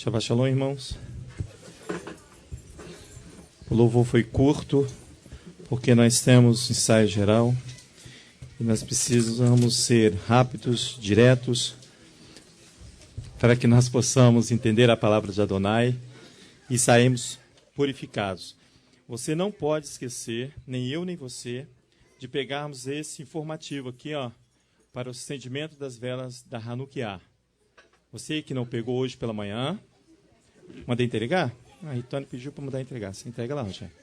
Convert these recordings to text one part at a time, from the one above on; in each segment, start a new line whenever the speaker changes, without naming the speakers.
Shabbat Shalom, irmãos. O louvor foi curto, porque nós temos ensaio geral e nós precisamos ser rápidos, diretos, para que nós possamos entender a palavra de Adonai e sairmos purificados. Você não pode esquecer, nem eu nem você, de pegarmos esse informativo aqui, para o acendimento das velas da Hanukkah. Você que não pegou hoje pela manhã, mandei entregar? A Ritone pediu para mandar entregar. Você entrega lá, Rogério.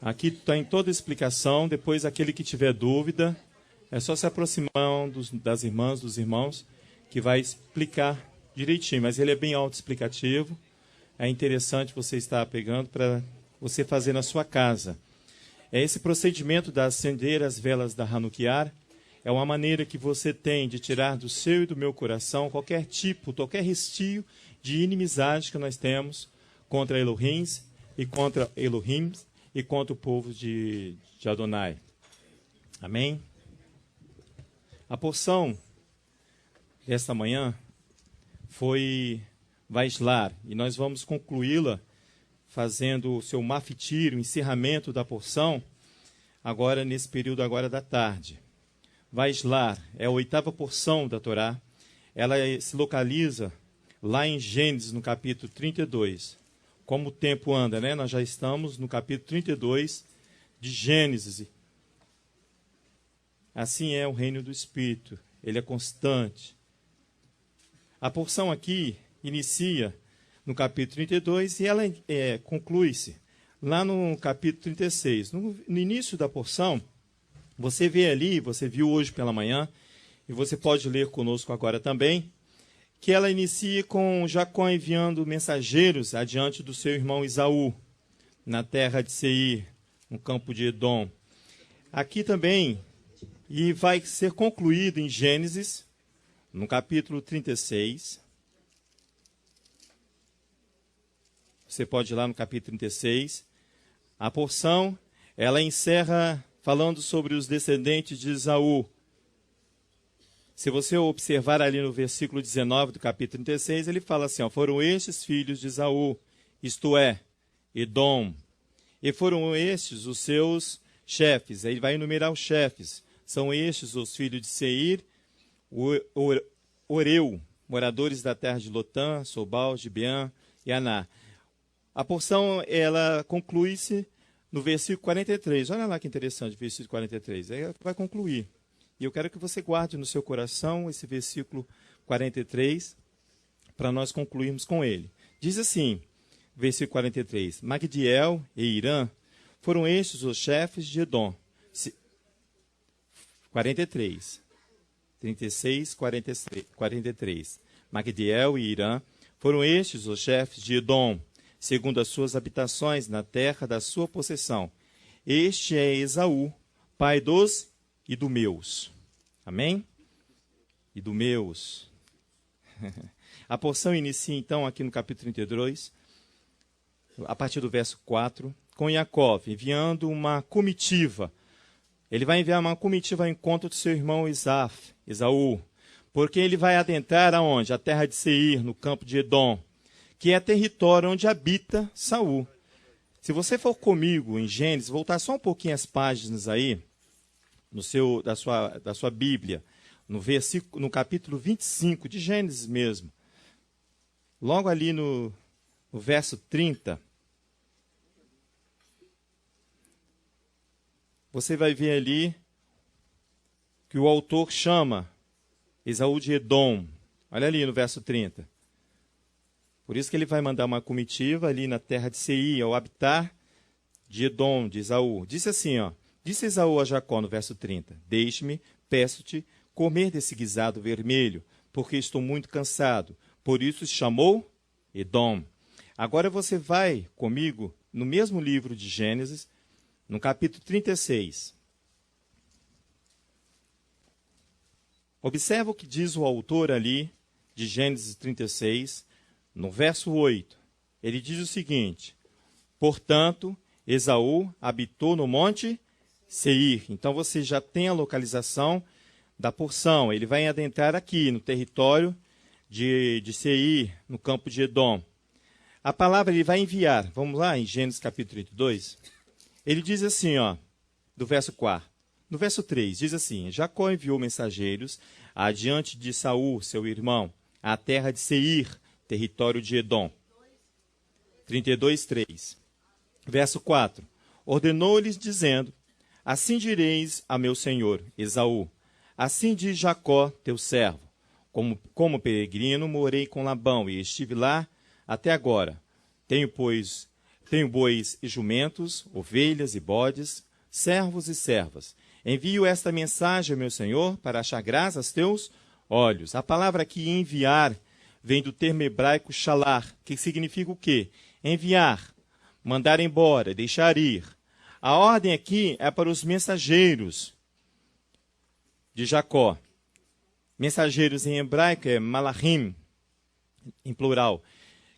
Aqui tem toda a explicação. Depois, aquele que tiver dúvida, é só se aproximar das irmãs, dos irmãos, que vai explicar direitinho. Mas ele é bem autoexplicativo. É interessante você estar pegando para você fazer na sua casa. Esse procedimento de acender as velas da Hanukkah é uma maneira que você tem de tirar do seu e do meu coração qualquer tipo, qualquer restio de inimizade que nós temos contra Elohim e contra o povo de Adonai. Amém? A porção desta manhã foi Vaislar, e nós vamos concluí-la fazendo o seu mafitir, o encerramento da porção, agora nesse período agora da tarde. Vaislar é a 8ª porção da Torá. Ela se localiza lá em Gênesis, no capítulo 32. Como o tempo anda, né? Nós já estamos no capítulo 32 de Gênesis. Assim é o reino do Espírito. Ele é constante. A porção aqui inicia no capítulo 32 e ela conclui-se lá no capítulo 36. No início da porção, você vê ali, você viu hoje pela manhã, e você pode ler conosco agora também, que ela inicia com Jacó enviando mensageiros adiante do seu irmão Esaú, na terra de Seir, no campo de Edom. Aqui também, e vai ser concluído em Gênesis, no capítulo 36. Você pode ir lá no capítulo 36. A porção, ela encerra falando sobre os descendentes de Esaú. Se você observar ali no versículo 19 do capítulo 36, ele fala assim, foram estes filhos de Esaú, isto é, Edom, e foram estes os seus chefes. Aí ele vai enumerar os chefes. São estes os filhos de Seir, Oreu, moradores da terra de Lotã, Sobal, Gibeã e Aná. A porção, ela conclui-se no versículo 43. Olha lá que interessante, versículo 43. Aí vai concluir. E eu quero que você guarde no seu coração esse versículo 43, para nós concluirmos com ele. Diz assim, versículo 43, Magdiel e Irã foram estes os chefes de Edom. 43, 36, 43. Magdiel e Irã foram estes os chefes de Edom, segundo as suas habitações na terra da sua possessão. Este é Esaú, pai dos idumeus. Amém? Idumeus. A porção inicia, então, aqui no capítulo 32, a partir do verso 4, com Jacó enviando uma comitiva. Ele vai enviar uma comitiva ao encontro do seu irmão Esaú, porque ele vai adentrar aonde? A terra de Seir, no campo de Edom, que é território onde habita Saul. Se você for comigo em Gênesis, voltar só um pouquinho as páginas aí, da sua Bíblia, no capítulo 25 de Gênesis mesmo, logo ali no verso 30, você vai ver ali que o autor chama Esaú de Edom. Olha ali no verso 30. Por isso que ele vai mandar uma comitiva ali na terra de Seir, ao habitar de Edom, de Esaú. Disse assim, disse Esaú a Jacó no verso 30, deixe-me, peço-te, comer desse guisado vermelho, porque estou muito cansado. Por isso se chamou Edom. Agora você vai comigo no mesmo livro de Gênesis, no capítulo 36. Observa o que diz o autor ali, de Gênesis 36, no verso 8. Ele diz o seguinte, portanto, Esaú habitou no monte Seir. Então você já tem a localização da porção. Ele vai adentrar aqui no território de Seir, no campo de Edom. A palavra ele vai enviar. Vamos lá, em Gênesis capítulo 32. Ele diz assim, ó, do verso 4. No verso 3, diz assim: Jacó enviou mensageiros adiante de Saul, seu irmão, à terra de Seir, território de Edom. 32, 3. Verso 4. Ordenou-lhes, dizendo: Assim direis a meu senhor, Esaú, assim diz Jacó, teu servo, como peregrino morei com Labão e estive lá até agora. Tenho bois e jumentos, ovelhas e bodes, servos e servas. Envio esta mensagem, meu senhor, para achar graça aos teus olhos. A palavra aqui, enviar, vem do termo hebraico shalar, que significa o quê? Enviar, mandar embora, deixar ir. A ordem aqui é para os mensageiros de Jacó. Mensageiros em hebraico é malachim, em plural,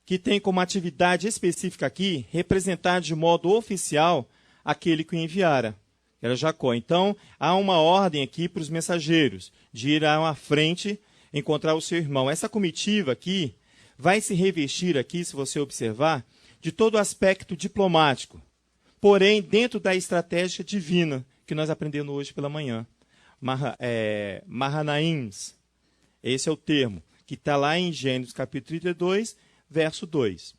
que tem como atividade específica aqui representar de modo oficial aquele que o enviara, que era Jacó. Então, há uma ordem aqui para os mensageiros de ir à frente encontrar o seu irmão. Essa comitiva aqui vai se revestir aqui, se você observar, de todo o aspecto diplomático, porém dentro da estratégia divina que nós aprendemos hoje pela manhã. Mahanaims, esse é o termo, que está lá em Gênesis capítulo 32, verso 2.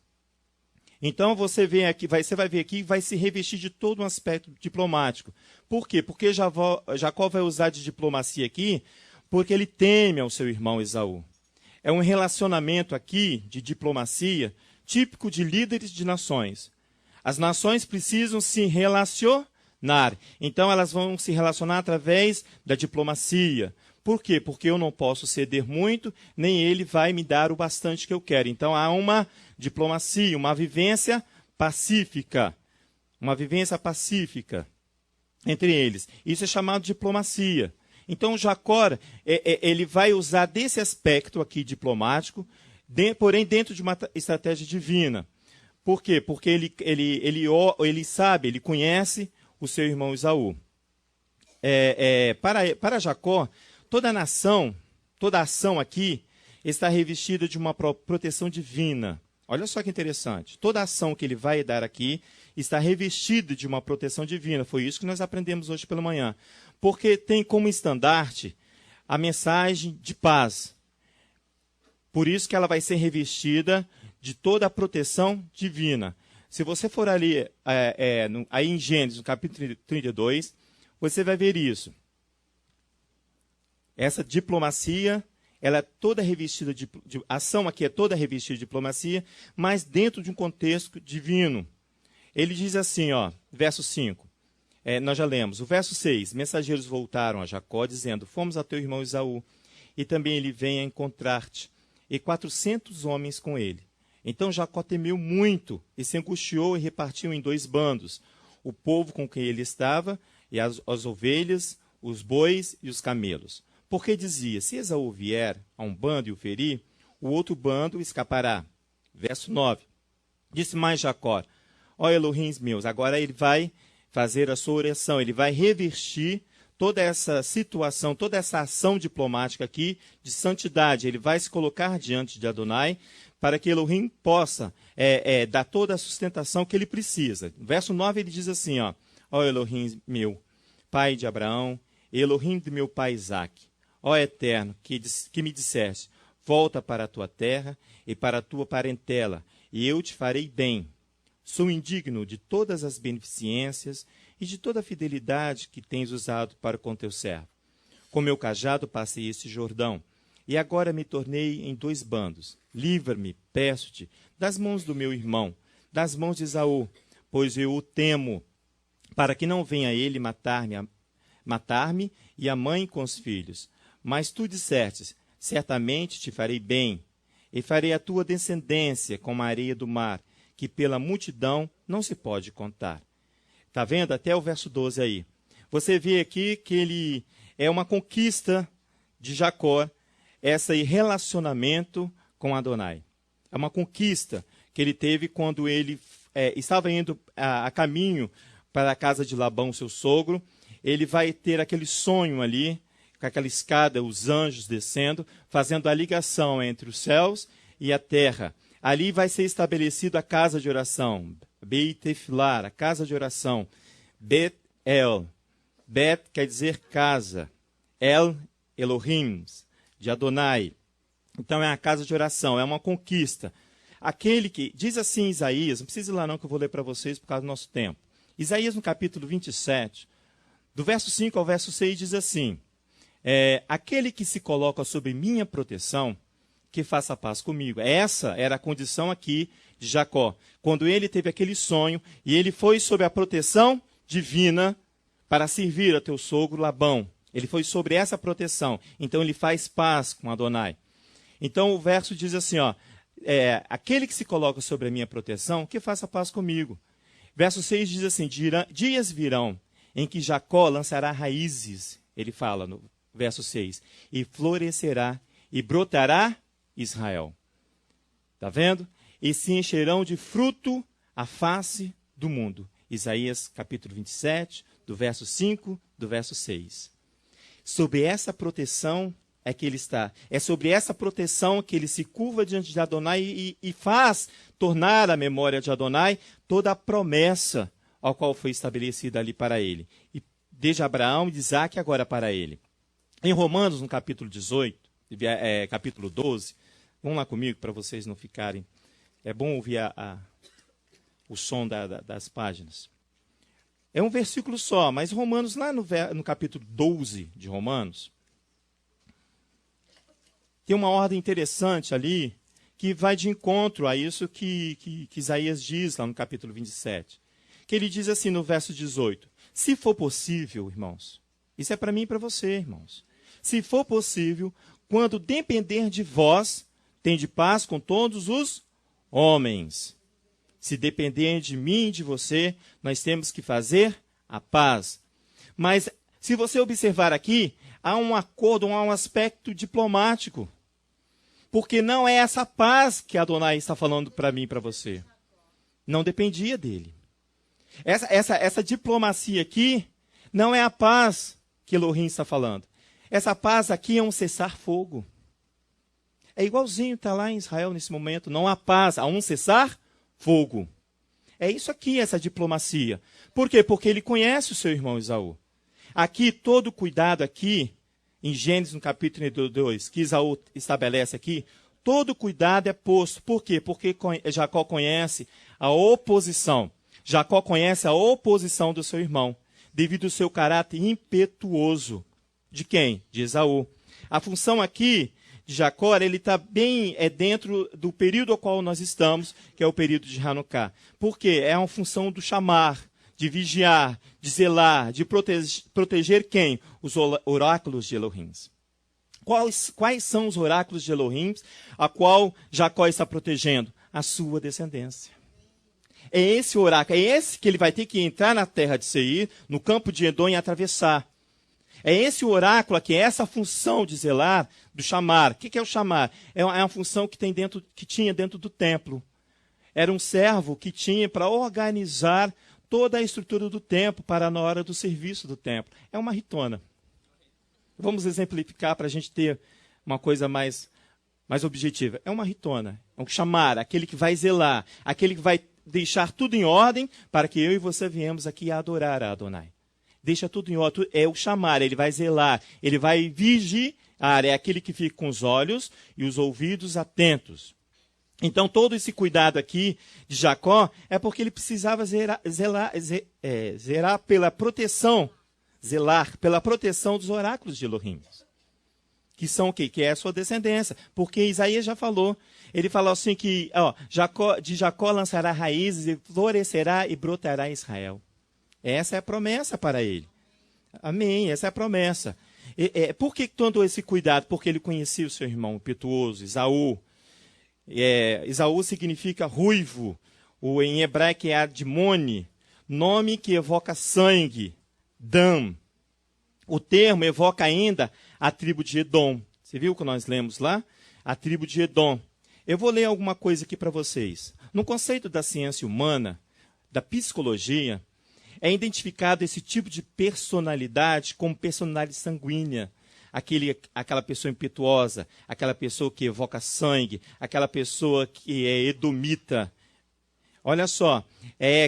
Então você vai ver aqui, vai se revestir de todo um aspecto diplomático. Por quê? Porque Jacó vai usar de diplomacia aqui, porque ele teme ao seu irmão Esaú. É um relacionamento aqui de diplomacia típico de líderes de nações. As nações precisam se relacionar. Então elas vão se relacionar através da diplomacia. Por quê? Porque eu não posso ceder muito, nem ele vai me dar o bastante que eu quero. Então há uma diplomacia, uma vivência pacífica. Uma vivência pacífica entre eles. Isso é chamado de diplomacia. Então Jacó, ele vai usar desse aspecto aqui diplomático, porém dentro de uma estratégia divina. Por quê? Porque ele sabe, ele conhece o seu irmão Esaú. Para Jacó, toda a ação aqui está revestida de uma proteção divina. Olha só que interessante. Toda a ação que ele vai dar aqui está revestida de uma proteção divina. Foi isso que nós aprendemos hoje pela manhã. Porque tem como estandarte a mensagem de paz. Por isso que ela vai ser revestida de toda a proteção divina. Se você for ali aí em Gênesis, no capítulo 32, você vai ver isso. Essa diplomacia, ela é toda revestida a ação aqui é toda revestida de diplomacia, mas dentro de um contexto divino. Ele diz assim, ó, verso 5. Nós já lemos. O verso 6. Mensageiros voltaram a Jacó, dizendo: Fomos a teu irmão Esaú, e também ele vem a encontrar-te, e 400 homens com ele. Então Jacó temeu muito, e se angustiou e repartiu em 2 bandos, o povo com quem ele estava, e as ovelhas, os bois e os camelos. Porque dizia: se Esaú vier a um bando e o ferir, o outro bando escapará. Verso 9. Disse mais Jacó: ó Elohim meus, agora ele vai fazer a sua oração, ele vai revestir toda essa situação, toda essa ação diplomática aqui de santidade. Ele vai se colocar diante de Adonai para que Elohim possa dar toda a sustentação que ele precisa. Verso 9 ele diz assim, ó Elohim meu, pai de Abraão, Elohim de meu pai Isaque, ó Eterno, que me disseste: volta para a tua terra e para a tua parentela, e eu te farei bem. Sou indigno de todas as beneficências e de toda a fidelidade que tens usado para com teu servo. Com meu cajado passei este Jordão, e agora me tornei em 2 bandos. Livra-me, peço-te, das mãos do meu irmão, das mãos de Esaú, pois eu o temo, para que não venha ele matar-me e a mãe com os filhos. Mas tu dissestes: certamente te farei bem, e farei a tua descendência como a areia do mar, que pela multidão não se pode contar. Está vendo? Até o verso 12 aí. Você vê aqui que ele é uma conquista de Jacó, esse relacionamento com Adonai. É uma conquista que ele teve quando ele estava indo a caminho para a casa de Labão, seu sogro. Ele vai ter aquele sonho ali, com aquela escada, os anjos descendo, fazendo a ligação entre os céus e a terra. Ali vai ser estabelecida a casa de oração, Beit Tefilah, a casa de oração, Bet-El. Bet quer dizer casa, El, Elohim, de Adonai. Então é a casa de oração, é uma conquista. Aquele que, diz assim Isaías, não precisa ir lá não que eu vou ler para vocês por causa do nosso tempo. Isaías no capítulo 27, do verso 5 ao verso 6 diz assim, aquele que se coloca sob minha proteção, que faça paz comigo. Essa era a condição aqui de Jacó. Quando ele teve aquele sonho e ele foi sob a proteção divina para servir a teu sogro Labão. Ele foi sobre essa proteção. Então ele faz paz com Adonai. Então o verso diz assim, aquele que se coloca sobre a minha proteção, que faça paz comigo. Verso 6 diz assim, dias virão em que Jacó lançará raízes, ele fala no verso 6, e florescerá e brotará Israel. Está vendo? E se encherão de fruto a face do mundo. Isaías capítulo 27, do verso 5, do verso 6. Sobre essa proteção é que ele está. É sobre essa proteção que ele se curva diante de Adonai e faz tornar a memória de Adonai toda a promessa ao qual foi estabelecida ali para ele. E desde Abraão e de Isaac agora para ele. Em Romanos, no capítulo 18, capítulo 12, vão lá comigo para vocês não ficarem. É bom ouvir o som das páginas. É um versículo só, mas Romanos, lá no capítulo 12 de Romanos, tem uma ordem interessante ali, que vai de encontro a isso que Isaías diz lá no capítulo 27. Que ele diz assim no verso 18, se for possível, irmãos, isso é para mim e para você, irmãos, se for possível, quando depender de vós, tende paz com todos os homens. Se depender de mim e de você, nós temos que fazer a paz. Mas, se você observar aqui, há um acordo, há um aspecto diplomático. Porque não é essa paz que Adonai está falando para mim e para você. Não dependia dele. Essa diplomacia aqui não é a paz que Elohim está falando. Essa paz aqui é um cessar-fogo. É igualzinho, está lá em Israel nesse momento. Não há paz, há um cessar-fogo. É isso aqui, essa diplomacia. Por quê? Porque ele conhece o seu irmão Esaú. Aqui, todo cuidado aqui, em Gênesis, no capítulo 2, que Esaú estabelece aqui, todo cuidado é posto. Por quê? Porque Jacó conhece a oposição. Jacó conhece a oposição do seu irmão, devido ao seu caráter impetuoso. De quem? De Esaú. A função aqui de Jacó, ele está bem dentro do período ao qual nós estamos, que é o período de Hanukkah. Por quê? É uma função do chamar, de vigiar, de zelar, de proteger quem? Os oráculos de Elohim. Quais são os oráculos de Elohim a qual Jacó está protegendo? A sua descendência. É esse oráculo, é esse que ele vai ter que entrar na terra de Seir, no campo de Edom e atravessar. É esse oráculo aqui, é essa função de zelar, do chamar. O que é o chamar? É uma função que tinha dentro do templo. Era um servo que tinha para organizar toda a estrutura do templo para na hora do serviço do templo. É uma ritona. Vamos exemplificar para a gente ter uma coisa mais objetiva. É uma ritona. É um chamar, aquele que vai zelar, aquele que vai deixar tudo em ordem para que eu e você viemos aqui a adorar a Adonai. Deixa tudo em ordem. É o chamar, ele vai zelar, ele vai vigiar. É aquele que fica com os olhos e os ouvidos atentos. Então, todo esse cuidado aqui de Jacó é porque ele precisava zelar pela proteção, zelar pela proteção dos oráculos de Elohim. Que são o quê? Que é a sua descendência. Porque Isaías já falou. Ele falou assim que de Jacó lançará raízes e florescerá e brotará Israel. Essa é a promessa para ele. Amém, essa é a promessa. Por que todo esse cuidado? Porque ele conhecia o seu irmão impetuoso, Esaú. Esaú significa ruivo. Em hebraico é Admone, nome que evoca sangue, Dam. O termo evoca ainda a tribo de Edom. Você viu o que nós lemos lá? A tribo de Edom. Eu vou ler alguma coisa aqui para vocês. No conceito da ciência humana, da psicologia, é identificado esse tipo de personalidade como personalidade sanguínea. aquela pessoa impetuosa, aquela pessoa que evoca sangue, aquela pessoa que é edomita. Olha só,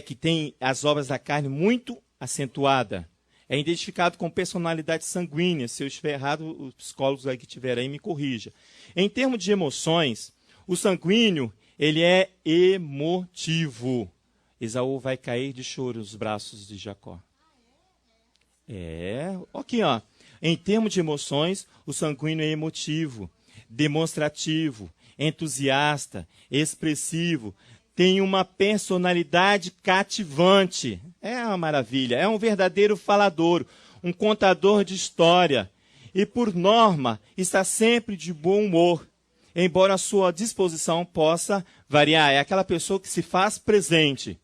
que tem as obras da carne muito acentuada. É identificado com personalidade sanguínea. Se eu estiver errado, os psicólogos aí que tiverem aí me corrija. Em termos de emoções, o sanguíneo, ele é emotivo. Esaú vai cair de choro nos braços de Jacó. Aqui, ó. Em termos de emoções, o sanguíneo é emotivo, demonstrativo, entusiasta, expressivo, tem uma personalidade cativante. É uma maravilha, é um verdadeiro falador, um contador de história. E, por norma, está sempre de bom humor, embora a sua disposição possa variar. É aquela pessoa que se faz presente.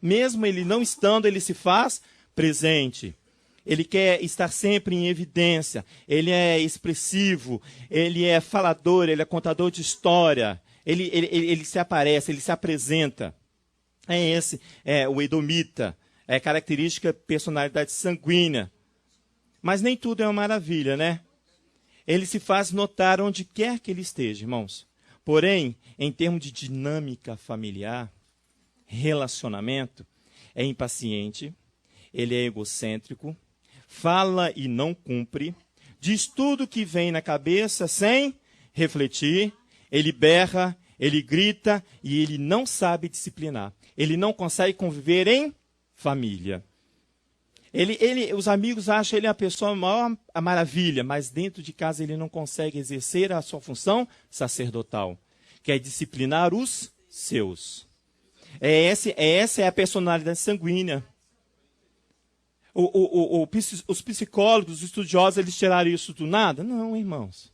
Mesmo ele não estando, ele se faz presente. Ele quer estar sempre em evidência, ele é expressivo, ele é falador, ele é contador de história, ele se aparece, ele se apresenta. Esse o edomita, é característica personalidade sanguínea. Mas nem tudo é uma maravilha, né? Ele se faz notar onde quer que ele esteja, irmãos. Porém, em termos de dinâmica familiar, relacionamento, é impaciente, ele é egocêntrico, fala e não cumpre, diz tudo que vem na cabeça sem refletir, ele berra, ele grita e ele não sabe disciplinar. Ele não consegue conviver em família. Os amigos acham ele a pessoa maior, a maravilha, mas dentro de casa ele não consegue exercer a sua função sacerdotal, que é disciplinar os seus. Essa é a personalidade sanguínea. Os psicólogos, os estudiosos, eles tiraram isso do nada? Não, irmãos.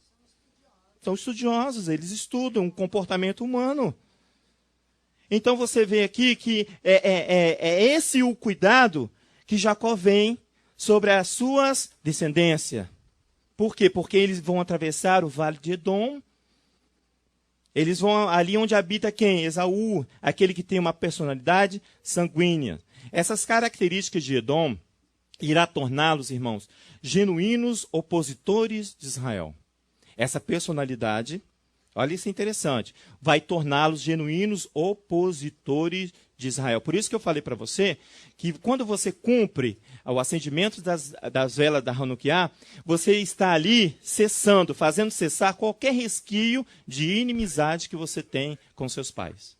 São estudiosos, eles estudam o comportamento humano. Então você vê aqui que é esse o cuidado que Jacó vem sobre as suas descendências. Por quê? Porque eles vão atravessar o vale de Edom. Eles vão ali onde habita quem? Esaú, aquele que tem uma personalidade sanguínea. Essas características de Edom irá torná-los, irmãos, genuínos opositores de Israel. Essa personalidade, olha isso é interessante, vai torná-los genuínos opositores de Israel. Por isso que eu falei para você que quando você cumpre o acendimento das velas da Hanukkah, você está ali cessando, fazendo cessar qualquer resquício de inimizade que você tem com seus pais.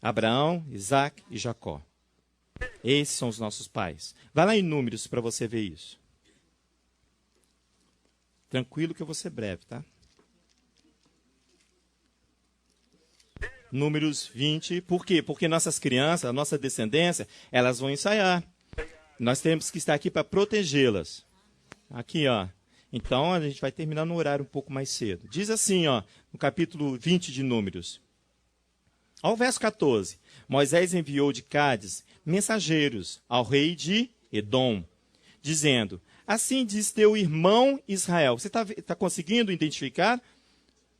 Abraão, Isaac e Jacó. Esses são os nossos pais. Vai lá em Números para você ver isso. Tranquilo que eu vou ser breve, tá? Números 20. Por quê? Porque nossas crianças, a nossa descendência, elas vão ensaiar. Nós temos que estar aqui para protegê-las. Aqui, ó. Então, a gente vai terminar no horário um pouco mais cedo. Diz assim, ó, no capítulo 20 de Números. Ao verso 14. Moisés enviou de Cádiz mensageiros ao rei de Edom, dizendo, assim diz teu irmão Israel. Você está conseguindo identificar?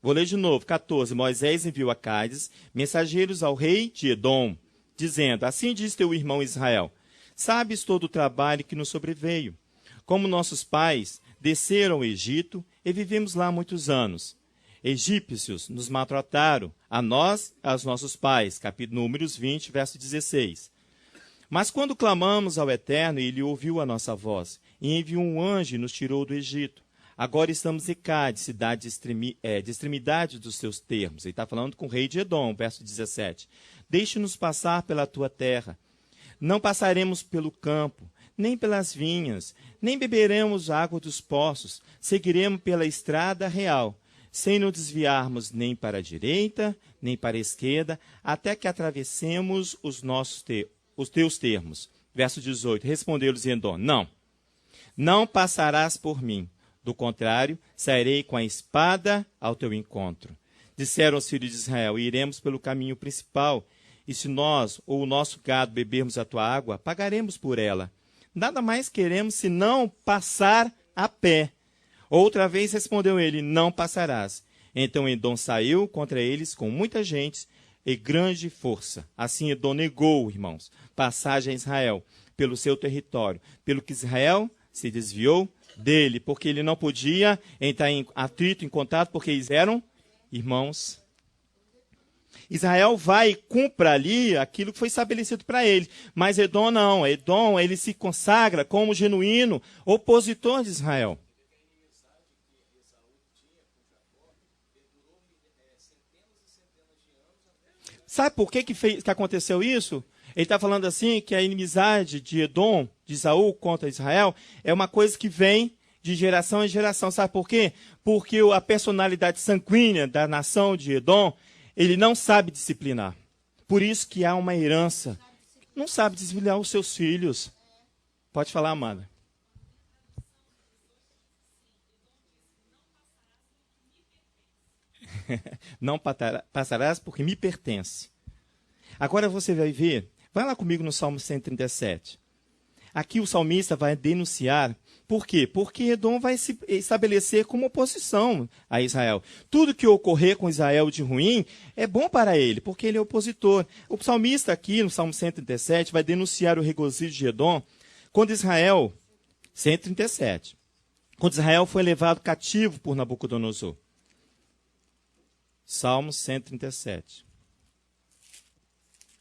Vou ler de novo, 14. Moisés enviou a Cádiz mensageiros ao rei de Edom, dizendo, assim diz teu irmão Israel, sabes todo o trabalho que nos sobreveio, como nossos pais desceram ao Egito e vivemos lá muitos anos. Egípcios nos maltrataram, a nós, aos nossos pais. Números 20, verso 16. Mas quando clamamos ao Eterno, ele ouviu a nossa voz, e enviou um anjo e nos tirou do Egito. Agora estamos em Cádiz, cidade de extremidade dos seus termos. Ele está falando com o rei de Edom, verso 17. Deixe-nos passar pela tua terra. Não passaremos pelo campo, nem pelas vinhas, nem beberemos água dos poços. Seguiremos pela estrada real, sem nos desviarmos nem para a direita, nem para a esquerda, até que atravessemos os teus termos. Verso 18. Respondeu-lhes Edom, não passarás por mim. Do contrário, sairei com a espada ao teu encontro. Disseram os filhos de Israel, iremos pelo caminho principal, e se nós ou o nosso gado bebermos a tua água, pagaremos por ela. Nada mais queremos senão passar a pé. Outra vez respondeu ele, não passarás. Então Edom saiu contra eles com muita gente e grande força. Assim Edom negou, irmãos, passagem a Israel pelo seu território, pelo que Israel se desviou dele, porque ele não podia entrar em atrito, em contato, porque eles eram irmãos. Israel vai e cumpre ali aquilo que foi estabelecido para ele. Mas Edom não. Edom, ele se consagra como genuíno opositor de Israel. Sabe por que aconteceu isso? Ele está falando assim que a inimizade de Edom, de Esaú contra Israel, é uma coisa que vem de geração em geração. Sabe por quê? Porque a personalidade sanguínea da nação de Edom, ele não sabe disciplinar. Por isso que há uma herança. Não sabe disciplinar os seus filhos. Pode falar, Amanda. Não passarás porque me pertence. Agora você vai ver, vai lá comigo no Salmo 137. Aqui o salmista vai denunciar. Por quê? Porque Edom vai se estabelecer como oposição a Israel. Tudo que ocorrer com Israel de ruim é bom para ele, porque ele é opositor. O salmista aqui, no Salmo 137, vai denunciar o regozijo de Edom quando Israel, 137, quando Israel foi levado cativo por Nabucodonosor. Salmo 137.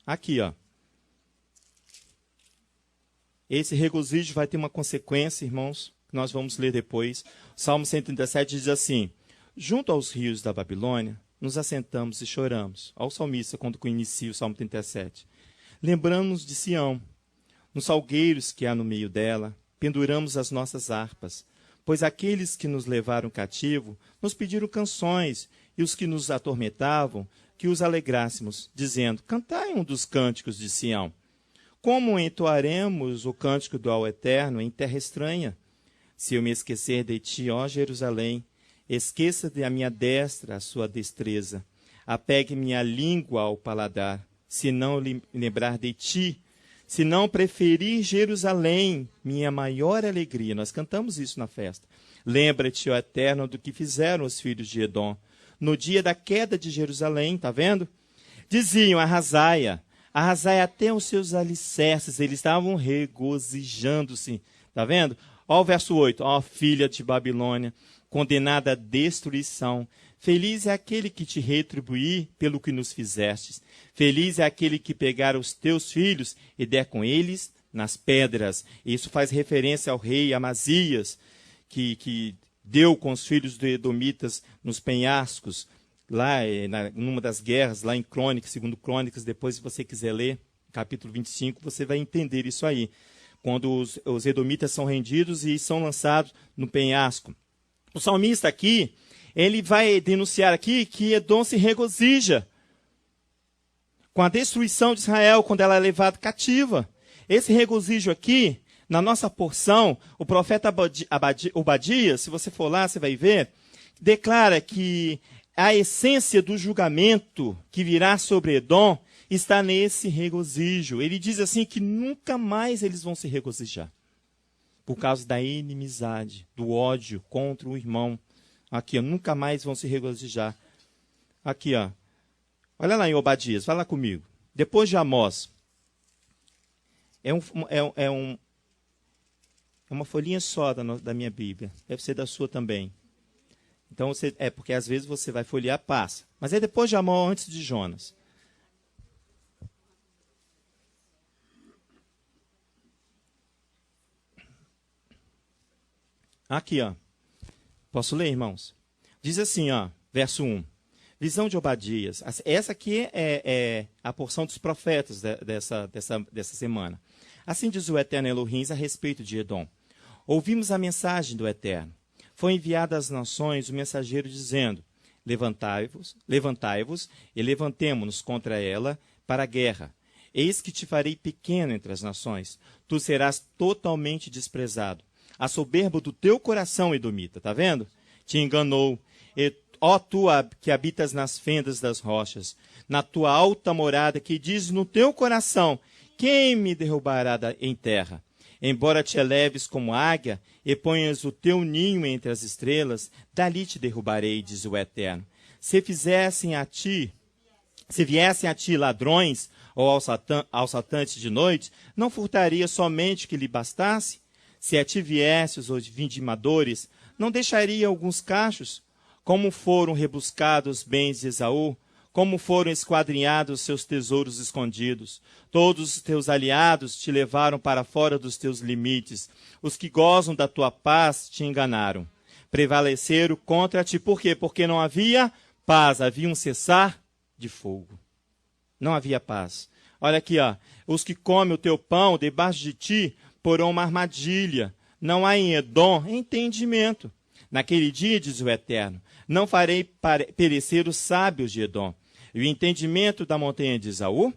Aqui, ó. Esse regozijo vai ter uma consequência, irmãos, que nós vamos ler depois. Salmo 137 diz assim: junto aos rios da Babilônia, nos assentamos e choramos. Olha o salmista quando inicia o Salmo 37. Lembramos de Sião, nos salgueiros que há no meio dela, penduramos as nossas harpas, pois aqueles que nos levaram cativo nos pediram canções, e os que nos atormentavam, que os alegrássemos, dizendo: cantai um dos cânticos de Sião. Como entoaremos o cântico do ao Eterno em terra estranha? Se eu me esquecer de ti, ó Jerusalém, esqueça de a minha destra a sua destreza. Apegue minha língua ao paladar, se não lembrar de ti, se não preferir Jerusalém, minha maior alegria. Nós cantamos isso na festa. Lembra-te, ó Eterno, do que fizeram os filhos de Edom. No dia da queda de Jerusalém, está vendo? Diziam: arrasai até os seus alicerces, eles estavam regozijando-se. Está vendo? Ó o verso 8, ó filha de Babilônia, condenada à destruição. Feliz é aquele que te retribuir pelo que nos fizestes. Feliz é aquele que pegar os teus filhos e der com eles nas pedras. Isso faz referência ao rei Amazias, que deu com os filhos de Edomitas nos penhascos, lá numa das guerras, lá em Crônicas, segundo Crônicas, depois se você quiser ler, capítulo 25, você vai entender isso aí. Quando os edomitas são rendidos e são lançados no penhasco. O salmista aqui, ele vai denunciar aqui que Edom se regozija com a destruição de Israel, quando ela é levada cativa. Esse regozijo aqui, na nossa porção, o profeta Obadias, se você for lá, você vai ver, declara que a essência do julgamento que virá sobre Edom está nesse regozijo. Ele diz assim que nunca mais eles vão se regozijar, por causa da inimizade, do ódio contra o irmão. Aqui, ó, nunca mais vão se regozijar. Aqui, ó. Olha lá em Obadias, vai lá comigo. Depois de Amós. É uma folhinha só da minha Bíblia. Deve ser da sua também. Então, porque às vezes você vai folhear, passa. Mas é depois de Amós, antes de Jonas. Aqui, ó. Posso ler, irmãos? Diz assim, ó, verso 1. Visão de Obadias. Essa aqui é a porção dos profetas dessa semana. Assim diz o Eterno Elohim a respeito de Edom. Ouvimos a mensagem do Eterno. Foi enviado às nações o mensageiro dizendo: levantai-vos e levantemo-nos contra ela para a guerra. Eis que te farei pequeno entre as nações. Tu serás totalmente desprezado. A soberba do teu coração, Edomita, está vendo? Te enganou. Ó tu que habitas nas fendas das rochas, na tua alta morada, que dizes no teu coração: quem me derrubará em terra? Embora te eleves como águia e ponhas o teu ninho entre as estrelas, dali te derrubarei, diz o Eterno. Se viessem a ti ladrões ou assaltantes de noite, não furtaria somente o que lhe bastasse?
Se a ti viesses os vindimadores, não deixaria alguns cachos? Como foram rebuscados os bens de Esaú, como foram esquadrinhados seus tesouros escondidos. Todos os teus aliados te levaram para fora dos teus limites. Os que gozam da tua paz te enganaram. Prevaleceram contra ti. Por quê? Porque não havia paz, havia um cessar de fogo. Não havia paz. Olha aqui, ó. Os que comem o teu pão debaixo de ti porão uma armadilha. Não há em Edom entendimento. Naquele dia, diz o Eterno, não farei perecer os sábios de Edom. E o entendimento da montanha de Esaú?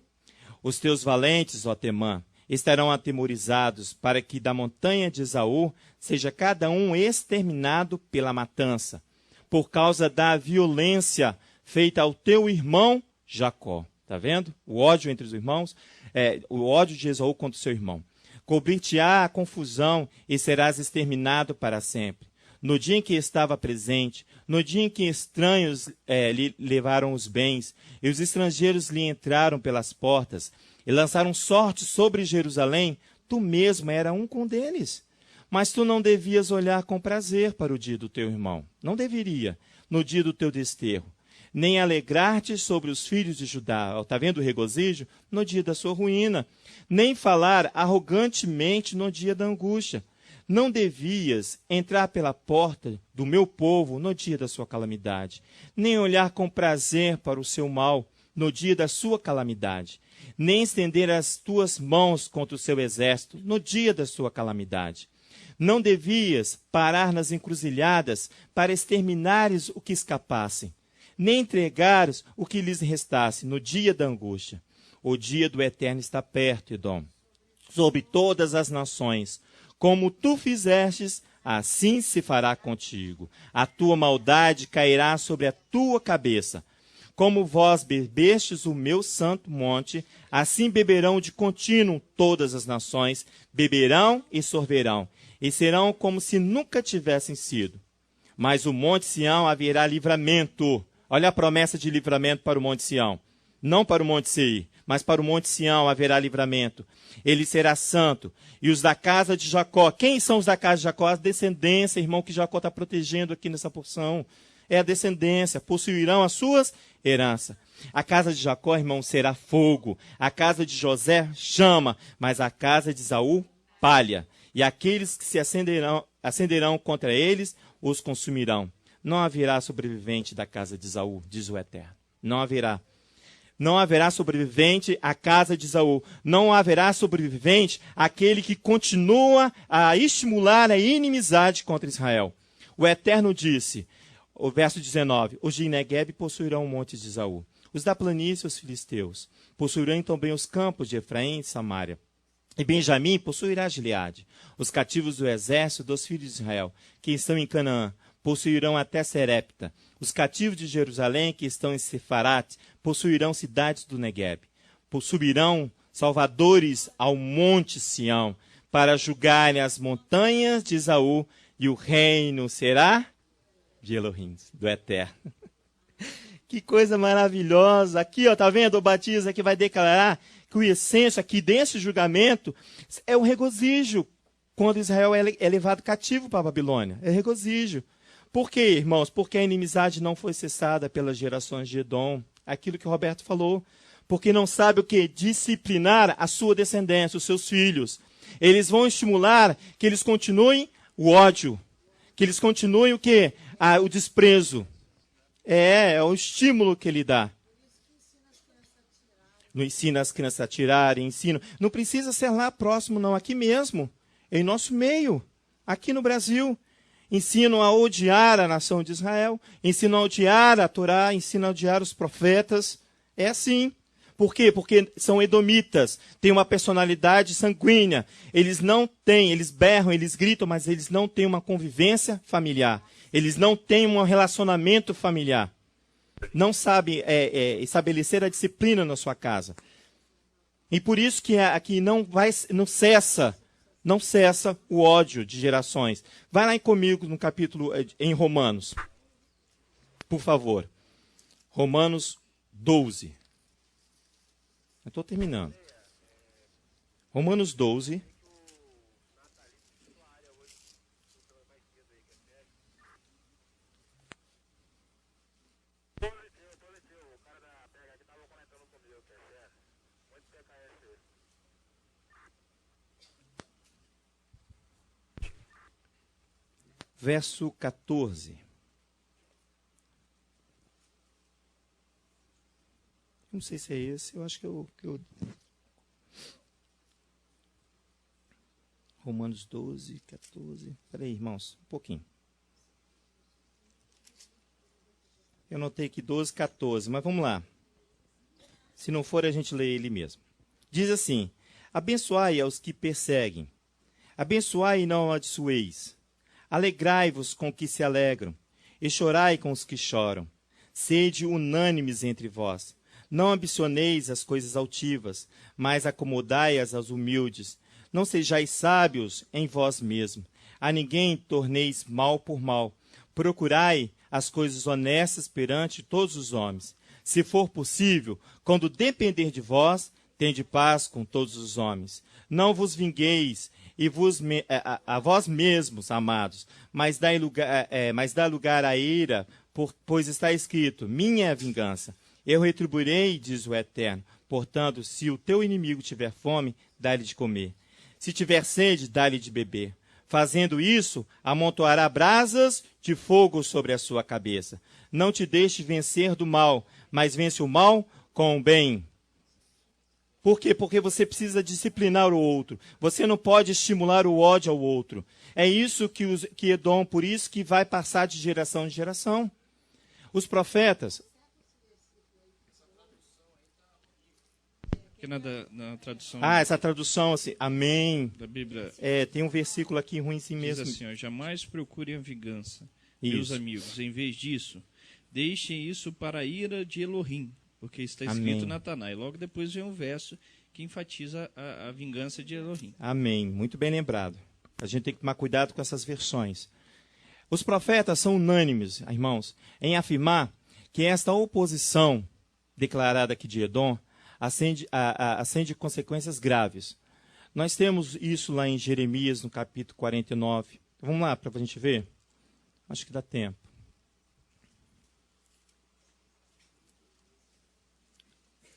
Os teus valentes, ó Temã, estarão atemorizados, para que da montanha de Esaú seja cada um exterminado pela matança, por causa da violência feita ao teu irmão Jacó. Está vendo? O ódio entre os irmãos, o ódio de Esaú contra o seu irmão. Cobrir-te-á a confusão e serás exterminado para sempre. No dia em que estava presente, no dia em que estranhos lhe levaram os bens, e os estrangeiros lhe entraram pelas portas, e lançaram sorte sobre Jerusalém, tu mesmo era um com deles. Mas tu não devias olhar com prazer para o dia do teu irmão. Não deveria, no dia do teu desterro. Nem alegrar-te sobre os filhos de Judá. Está vendo o regozijo? No dia da sua ruína. Nem falar arrogantemente no dia da angústia. Não devias entrar pela porta do meu povo no dia da sua calamidade, nem olhar com prazer para o seu mal no dia da sua calamidade, nem estender as tuas mãos contra o seu exército no dia da sua calamidade. Não devias parar nas encruzilhadas para exterminares o que escapassem, nem entregares o que lhes restasse no dia da angústia. O dia do Eterno está perto, Edom, sobre todas as nações. Como tu fizestes, assim se fará contigo. A tua maldade cairá sobre a tua cabeça. Como vós bebestes o meu santo monte, assim beberão de contínuo todas as nações, beberão e sorverão, e serão como se nunca tivessem sido. Mas o monte Sião haverá livramento. Olha a promessa de livramento para o monte Sião. Não para o monte Seir, mas para o monte Sião haverá livramento. Ele será santo. E os da casa de Jacó. Quem são os da casa de Jacó? A descendência, irmão, que Jacó está protegendo aqui nessa porção. É a descendência. Possuirão as suas heranças. A casa de Jacó, irmão, será fogo. A casa de José, chama. Mas a casa de Esaú, palha. E aqueles que se acenderão contra eles, os consumirão. Não haverá sobrevivente da casa de Esaú, diz o Eterno. Não haverá. Não haverá sobrevivente à casa de Esaú. Não haverá sobrevivente àquele que continua a estimular a inimizade contra Israel. O Eterno disse, o verso 19, os de Negueb possuirão o monte de Esaú. Os da planície, os filisteus. Possuirão também os campos de Efraim e Samaria. E Benjamim possuirá Gileade. Os cativos do exército dos filhos de Israel, que estão em Canaã, possuirão até Serepta. Os cativos de Jerusalém, que estão em Sefarate, possuirão cidades do Negueb. Subirão salvadores ao monte Sião, para julgarem as montanhas de Esaú, e o reino será de Elohim, do Eterno. Que coisa maravilhosa. Aqui, ó, tá vendo? O batismo aqui vai declarar que o essêncio aqui desse julgamento é o regozijo. Quando Israel é levado cativo para a Babilônia. É regozijo. Por quê, irmãos? Porque a inimizade não foi cessada pelas gerações de Edom. Aquilo que o Roberto falou. Porque não sabe o que? Disciplinar a sua descendência, os seus filhos. Eles vão estimular que eles continuem o ódio. Que eles continuem o quê? O desprezo. É o estímulo que ele dá. Não ensina as crianças a tirarem, ensina. Não precisa ser lá próximo, não. Aqui mesmo, em nosso meio, aqui no Brasil. Ensinam a odiar a nação de Israel, ensinam a odiar a Torá, ensinam a odiar os profetas. É assim. Por quê? Porque são edomitas, têm uma personalidade sanguínea. Eles não têm, eles berram, eles gritam, mas eles não têm uma convivência familiar. Eles não têm um relacionamento familiar. Não sabem estabelecer a disciplina na sua casa. E por isso que aqui não cessa o ódio de gerações. Vai lá comigo no capítulo, em Romanos. Por favor. Romanos 12. Eu estou terminando. Romanos 12. verso 14. Não sei se é esse, eu acho que eu... Romanos 12, 14. Espera aí, irmãos, um pouquinho. Eu notei aqui 12, 14, mas vamos lá. Se não for, a gente lê ele mesmo. Diz assim: abençoai aos que perseguem, abençoai e não amaldiçoeis. Alegrai-vos com os que se alegram, e chorai com os que choram. Sede unânimes entre vós. Não ambicioneis as coisas altivas, mas acomodai-as aos humildes. Não sejais sábios em vós mesmos. A ninguém torneis mal por mal. Procurai as coisas honestas perante todos os homens. Se for possível, quando depender de vós, tende paz com todos os homens. Não vos vingueis a vós mesmos, amados, mas dai lugar à ira, pois está escrito: minha é a vingança. Eu retribuirei, diz o Eterno. Portanto, se o teu inimigo tiver fome, dá-lhe de comer. Se tiver sede, dá-lhe de beber. Fazendo isso, amontoará brasas de fogo sobre a sua cabeça. Não te deixe vencer do mal, mas vence o mal com o bem. Por quê? Porque você precisa disciplinar o outro. Você não pode estimular o ódio ao outro. É isso que Edom, por isso que vai passar de geração em geração. Os profetas...
Na tradução...
essa tradução, assim, amém.
Da Bíblia...
tem um versículo aqui ruim assim mesmo.
Diz assim, ó, jamais procurem a vingança,
isso.
Meus amigos. Em vez disso, deixem isso para a ira de Elohim, porque está escrito
amém.
na Taná. E logo depois vem um verso que enfatiza a vingança de Elohim.
Amém. Muito bem lembrado. A gente tem que tomar cuidado com essas versões. Os profetas são unânimes, irmãos, em afirmar que esta oposição declarada aqui de Edom acende consequências graves. Nós temos isso lá em Jeremias, no capítulo 49. Vamos lá para a gente ver? Acho que dá tempo.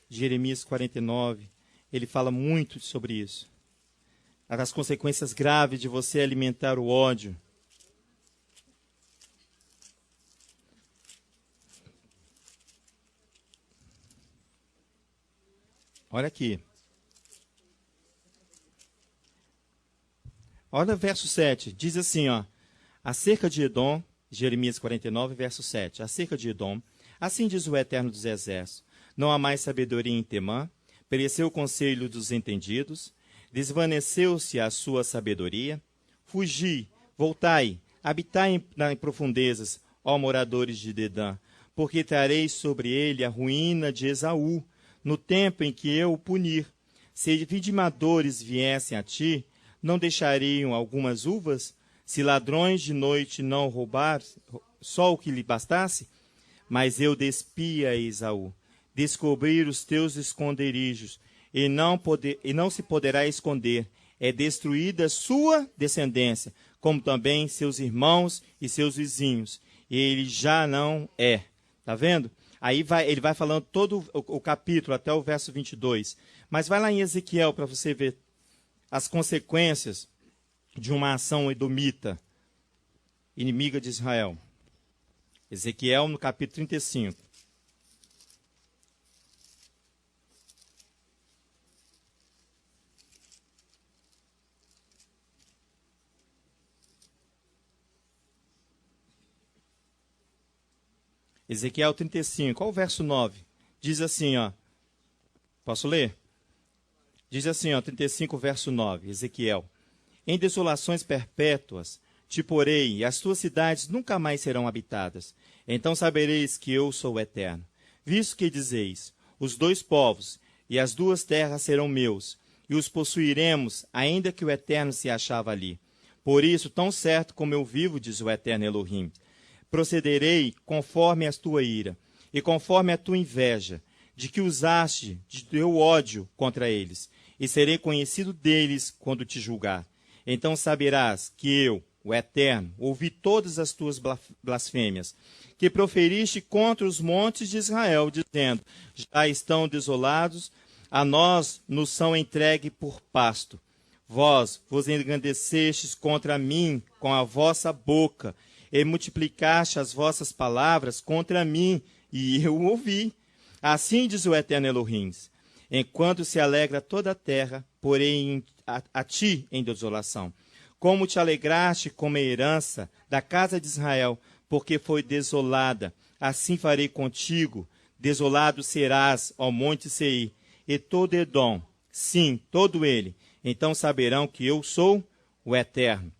Jeremias 49, ele fala muito sobre isso. As consequências graves de você alimentar o ódio. Olha aqui. Olha o verso 7. Diz assim, ó. Acerca de Edom, Jeremias 49, verso 7. Acerca de Edom, assim diz o Eterno dos Exércitos: não há mais sabedoria em Temã, pereceu o conselho dos entendidos, desvaneceu-se a sua sabedoria. Fugi, voltai, habitai em profundezas, ó moradores de Dedã, porque trarei sobre ele a ruína de Esaú, no tempo em que eu o punir. Se vidimadores viessem a ti, não deixariam algumas uvas? Se ladrões de noite não roubar só o que lhe bastasse? Mas eu despia Esaú, descobrir os teus esconderijos, e não se poderá esconder. É destruída sua descendência, como também seus irmãos e seus vizinhos. E ele já não é. Está vendo? Aí ele vai falando todo o capítulo, até o verso 22. Mas vai lá em Ezequiel para você ver as consequências de uma ação edomita, inimiga de Israel. Ezequiel, no capítulo 35. Ezequiel 35, olha o verso 9. Diz assim, ó. Posso ler? Diz assim, ó, 35, verso 9, Ezequiel. Em desolações perpétuas te porei, e as tuas cidades nunca mais serão habitadas. Então sabereis que eu sou o Eterno. Visto que dizeis, os dois povos e as duas terras serão meus, e os possuiremos, ainda que o Eterno se achava ali. Por isso, tão certo como eu vivo, diz o Eterno Elohim, procederei conforme a tua ira, e conforme a tua inveja, de que usaste de teu ódio contra eles, e serei conhecido deles quando te julgar. Então saberás que eu, o Eterno, ouvi todas as tuas blasfêmias, que proferiste contra os montes de Israel, dizendo, já estão desolados, a nós nos são entregue por pasto. Vós vos engrandecestes contra mim com a vossa boca, e multiplicaste as vossas palavras contra mim, e eu ouvi. Assim diz o Eterno Elohim: enquanto se alegra toda a terra, porém a ti em desolação. Como te alegraste como a herança da casa de Israel, porque foi desolada, assim farei contigo. Desolado serás, ó monte Seir, e todo Edom, sim, todo ele. Então saberão que eu sou o Eterno.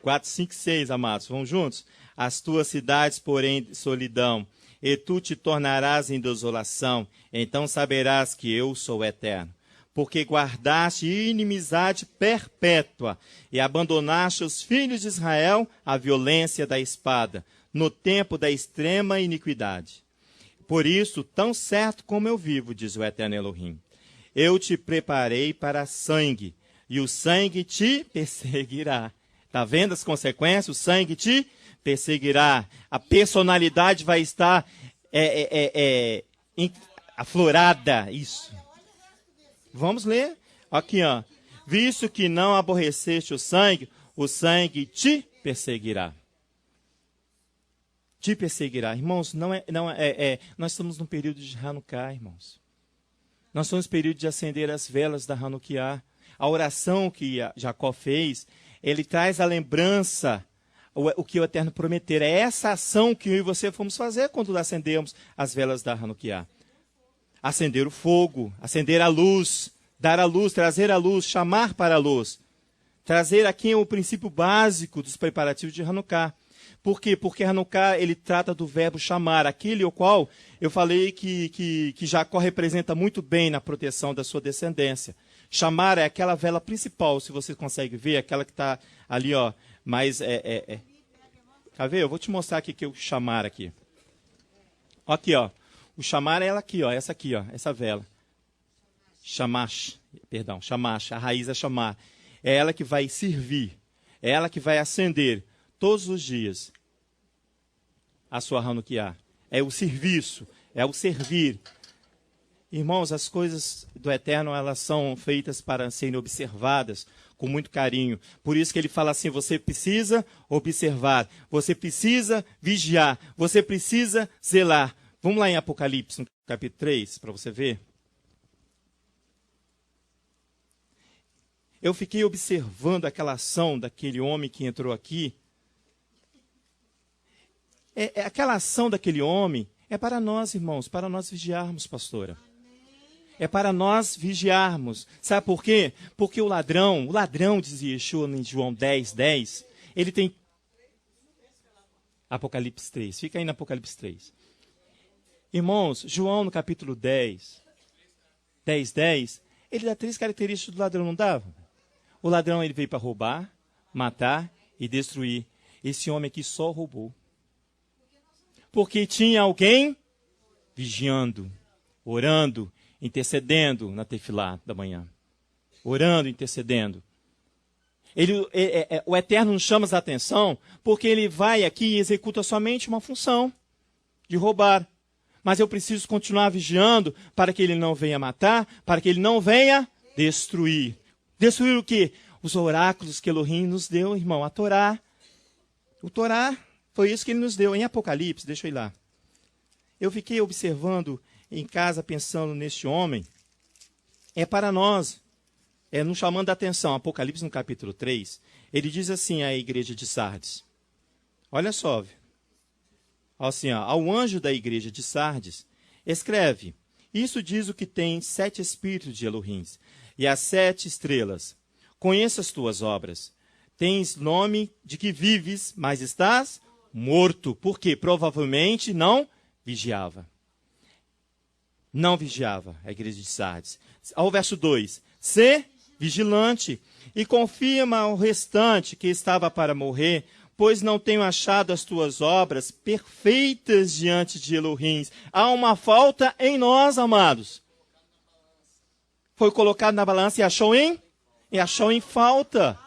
4, 5, 6, amados. Vamos juntos? As tuas cidades, porém, solidão, e tu te tornarás em desolação. Então saberás que eu sou o Eterno. Porque guardaste inimizade perpétua e abandonaste os filhos de Israel à violência da espada, no tempo da extrema iniquidade. Por isso, tão certo como eu vivo, diz o Eterno Elohim, eu te preparei para sangue, e o sangue te perseguirá. Está vendo as consequências? O sangue te perseguirá. A personalidade vai estar aflorada. Isso. Vamos ler? Aqui, ó. Visto que não aborreceste o sangue te perseguirá. Te perseguirá. Irmãos, nós estamos num período de Hanukkah, irmãos. Nós estamos no período de acender as velas da Hanukkah. A oração que Jacó fez, ele traz a lembrança, o que o Eterno prometeu. É essa ação que eu e você fomos fazer quando acendemos as velas da Hanukkah. Acender o fogo, acender a luz, dar a luz, trazer a luz, chamar para a luz. Trazer aqui o princípio básico dos preparativos de Hanukkah. Por quê? Porque Hanukkah, ele trata do verbo chamar, aquele ao qual eu falei que Jacó representa muito bem na proteção da sua descendência. Chamar é aquela vela principal, se você consegue ver, aquela que está ali, ó, mas quer ver? Eu vou te mostrar aqui que eu chamar aqui. Aqui, ó. O chamar é ela aqui, ó, essa aqui, ó, essa vela. Shamash, a raiz é chamar. É ela que vai servir, é ela que vai acender todos os dias a sua Hanukkah. É o serviço, é o servir. Irmãos, as coisas do Eterno, elas são feitas para serem observadas com muito carinho. Por isso que ele fala assim, você precisa observar, você precisa vigiar, você precisa zelar. Vamos lá em Apocalipse, no capítulo 3, para você ver. Eu fiquei observando aquela ação daquele homem que entrou aqui. Aquela ação daquele homem é para nós, irmãos, para nós vigiarmos, pastora. É para nós vigiarmos. Sabe por quê? Porque o ladrão, dizia Yeshua em João 10, 10, ele tem... Apocalipse 3, fica aí no Apocalipse 3. Irmãos, João no capítulo 10, 10, ele dá 3 características do ladrão, não dava? O ladrão, ele veio para roubar, matar e destruir. Esse homem aqui só roubou. Porque tinha alguém vigiando, orando, intercedendo na tefilá da manhã. Orando, intercedendo. O Eterno nos chama a atenção porque ele vai aqui e executa somente uma função de roubar. Mas eu preciso continuar vigiando para que ele não venha matar, para que ele não venha destruir. Destruir o quê? Os oráculos que Elohim nos deu, irmão, a Torá. O Torá foi isso que ele nos deu. Em Apocalipse, deixa eu ir lá. Eu fiquei observando em casa, pensando neste homem. É para nós, nos chamando a atenção. Apocalipse, no capítulo 3, ele diz assim à igreja de Sardes. Olha só, assim, ó, ao anjo da igreja de Sardes, escreve, isso diz o que tem 7 espíritos de Elohim, e as 7 estrelas. Conheço as tuas obras. Tens nome de que vives, mas estás morto, porque provavelmente não vigiava. Não vigiava a igreja de Sardes. Ao verso 2, sê vigilante e confirma ao restante que estava para morrer, pois não tenho achado as tuas obras perfeitas diante de Elohim. Há uma falta em nós, amados. Foi colocado na balança e achou em falta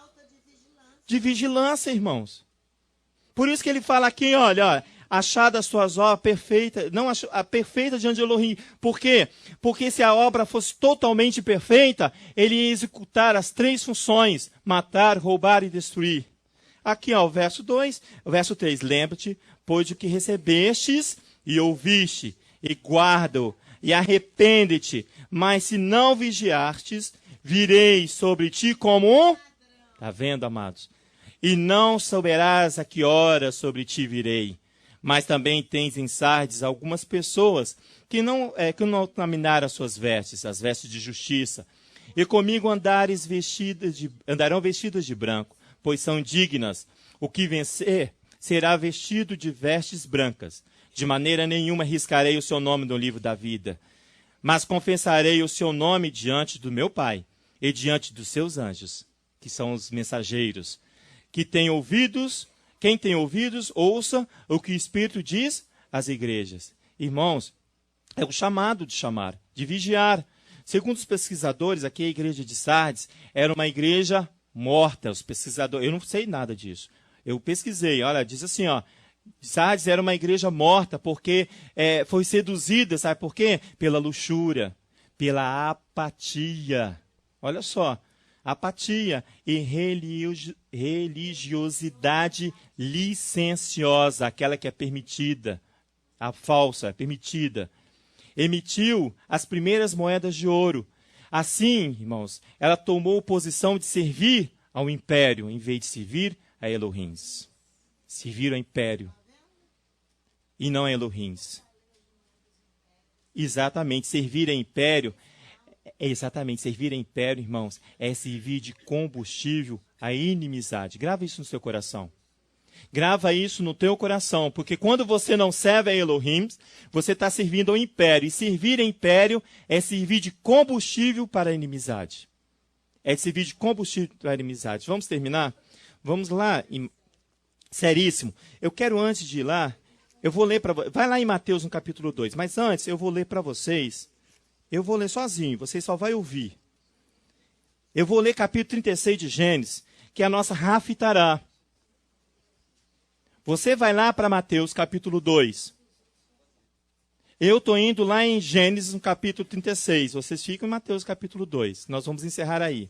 de vigilância, irmãos. Por isso que ele fala aqui, olha, achada as suas obras perfeitas, não a perfeita diante de Elohim. Por quê? Porque se a obra fosse totalmente perfeita, ele ia executar as 3 funções: matar, roubar e destruir. Aqui, ó, o verso 2, o verso 3. Lembra-te, pois, o que recebestes e ouviste, e guarda-o, e arrepende-te. Mas se não vigiastes, virei sobre ti como um... Está vendo, amados? E não souberás a que hora sobre ti virei. Mas também tens em Sardes algumas pessoas que não contaminaram as suas vestes, as vestes de justiça. E comigo andarão vestidas de branco, pois são dignas. O que vencer será vestido de vestes brancas. De maneira nenhuma riscarei o seu nome no livro da vida. Mas confessarei o seu nome diante do meu Pai e diante dos seus anjos, que são os mensageiros. Quem tem ouvidos, ouça o que o Espírito diz às igrejas. Irmãos, é o chamado de chamar, de vigiar. Segundo os pesquisadores, aqui a igreja de Sardes era uma igreja morta. Os pesquisadores, eu não sei nada disso. Eu pesquisei, olha, diz assim, ó, Sardes era uma igreja morta porque foi seduzida, sabe por quê? Pela luxúria, pela apatia. Olha só, apatia e religiosidade licenciosa, aquela que é permitida, a falsa, é permitida. Emitiu as primeiras moedas de ouro. Assim, irmãos, ela tomou posição de servir ao império, em vez de servir a Elohims. Servir ao império e não a Elohims. Exatamente, servir a império, irmãos, é servir de combustível à inimizade. Grava isso no seu coração. Grava isso no teu coração, porque quando você não serve a Elohim, você está servindo ao império. E servir a império é servir de combustível para a inimizade. É servir de combustível para a inimizade. Vamos terminar? Vamos lá, seríssimo. Eu quero, antes de ir lá, eu vou ler para vocês. Vai lá em Mateus, no capítulo 2. Mas antes, eu vou ler para vocês. Eu vou ler sozinho, vocês só vão ouvir. Eu vou ler capítulo 36 de Gênesis, que é a nossa Rafitará. Você vai lá para Mateus, capítulo 2. Eu estou indo lá em Gênesis, no capítulo 36. Vocês ficam em Mateus, capítulo 2. Nós vamos encerrar aí.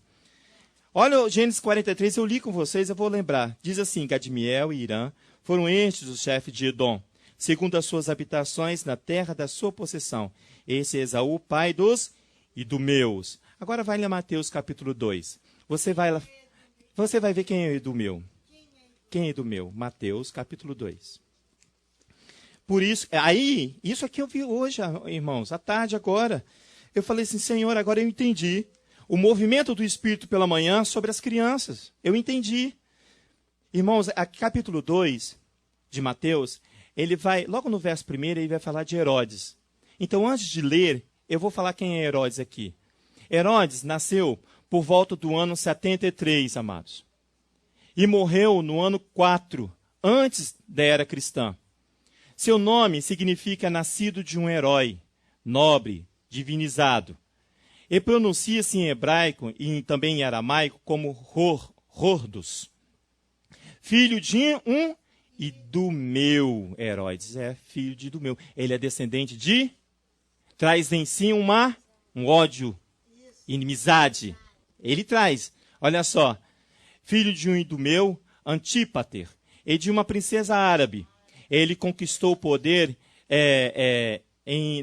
Olha o Gênesis 43, eu li com vocês, eu vou lembrar. Diz assim, Gadmiel e Irã foram estes os chefes de Edom, segundo as suas habitações na terra da sua possessão. Esse é Esaú, pai dos idumeus. Agora vai lá Mateus, capítulo 2. Você vai ver quem é Idumeu. Quem é Idumeu? Mateus, capítulo 2. Por isso, aí, isso aqui eu vi hoje, irmãos, à tarde agora. Eu falei assim, Senhor, agora eu entendi o movimento do Espírito pela manhã sobre as crianças. Eu entendi. Irmãos, aqui, capítulo 2 de Mateus, ele vai, logo no verso 1, ele vai falar de Herodes. Então, antes de ler, eu vou falar quem é Herodes aqui. Herodes nasceu por volta do ano 73, amados. E morreu no ano 4, antes da era cristã. Seu nome significa nascido de um herói, nobre, divinizado. E pronuncia-se em hebraico e também em aramaico como Hordos. Filho de um Idumeu. Herodes é filho de Idumeu. Ele é descendente de... Traz em si um ódio, inimizade. Ele traz. Olha só. Filho de um Idumeu, Antípater, e de uma princesa árabe. Ele conquistou o poder